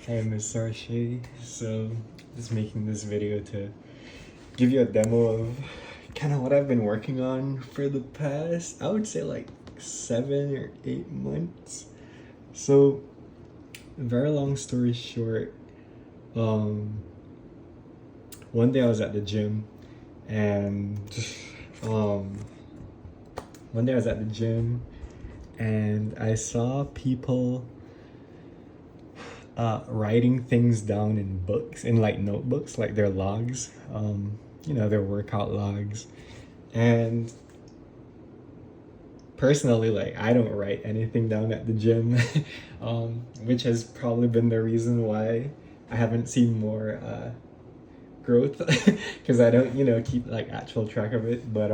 Hey, Miss Sarche. So, just making this video to give you a demo of kind of what I've been working on for the past, I would say like 7 or 8 months. So, very long story short, um, one day I was at the gym and um, one day I was at the gym and I saw people writing things down in books, in like notebooks, like their logs, their workout logs. And personally, like I don't write anything down at the gym, which has probably been the reason why I haven't seen more growth because I don't, keep like actual track of it. But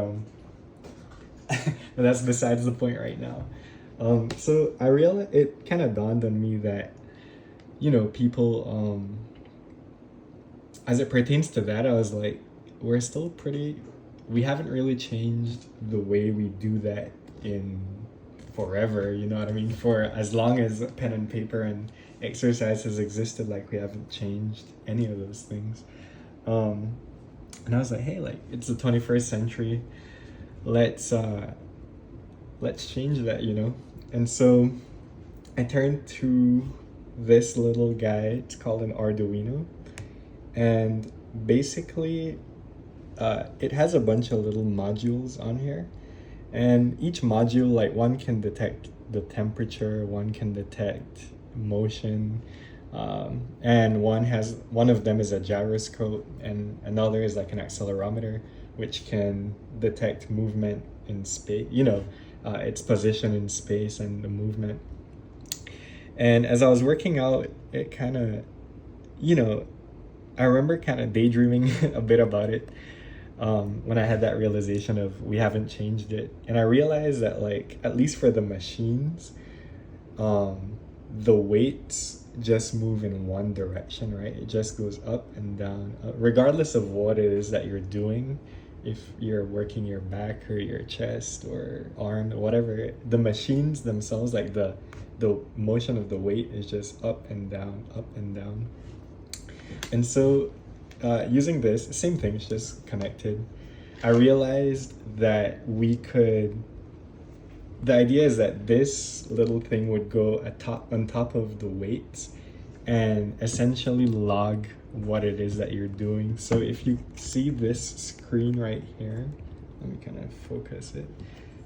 that's besides the point right now. So I realized it kind of dawned on me that people as it pertains to that, I was like, we're still pretty, we haven't really changed the way we do that in forever, you know what I mean? For as long as pen and paper and exercise has existed, like we haven't changed any of those things. And I was like, hey, like it's the 21st century. Let's change that. And so I turned to this little guy. It's called an Arduino, and basically it has a bunch of little modules on here, and each module, like one can detect the temperature, one can detect motion, and one of them is a gyroscope, and another is like an accelerometer, which can detect movement in space, its position in space and the movement. And as I was working out, it kind of, I remember kind of daydreaming a bit about it, when I had that realization of we haven't changed it. And I realized that, like, at least for the machines, the weights just move in one direction, right? It just goes up and down, regardless of what it is that you're doing. If you're working your back or your chest or arm or whatever, the machines themselves, like the motion of the weight is just up and down, up and down. And so using this, same thing, it's just connected. I realized that the idea is that this little thing would go on top of the weights and essentially log what it is that you're doing. So if you see this screen right here, let me kind of focus it.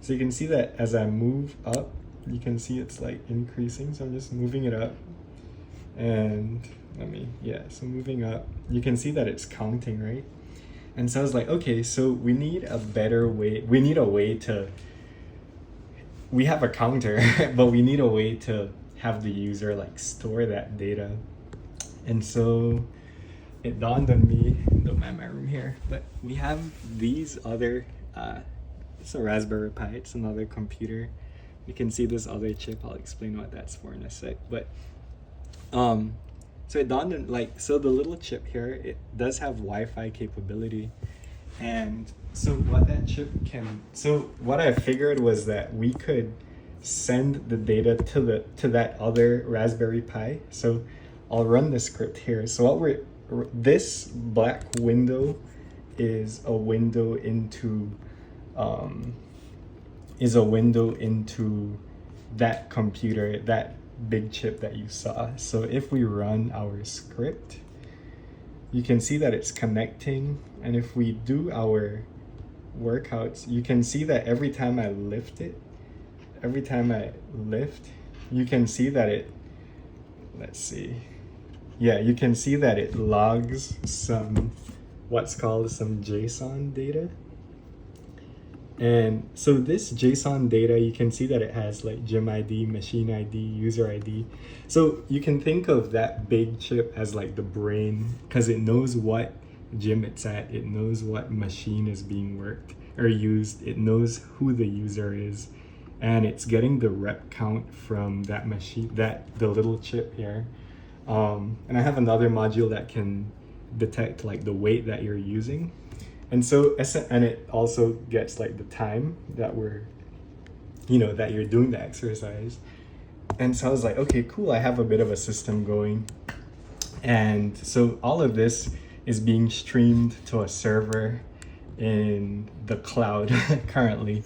So you can see that as I move up, you can see it's like increasing. So I'm just moving it up, and so moving up, you can see that it's counting, right? And so I was like, okay, so we need a better way. We need a way to, we have a counter, but we need a way to have the user like store that data. And so it dawned on me, don't mind my room here, but we have these other, it's a Raspberry Pi, it's another computer. You can see this other chip, I'll explain what that's for in a sec. But so it dawned on, like, so the little chip here, it does have Wi-Fi capability. And so what I figured was that we could send the data to that other Raspberry Pi. So I'll run the script here. So this black window is a window into that computer, that big chip that you saw. So if we run our script, you can see that it's connecting. And if we do our workouts, you can see that every time I lift, you can see that you can see that it logs what's called some JSON data. And so this JSON data, you can see that it has like gym ID, machine ID, user ID. So you can think of that big chip as like the brain, because it knows what gym it's at, it knows what machine is being worked or used, it knows who the user is, and it's getting the rep count from that machine, the little chip here. And I have another module that can detect like the weight that you're using. And it also gets like the time that that you're doing the exercise. And so I was like, okay, cool, I have a bit of a system going. And so all of this is being streamed to a server in the cloud currently.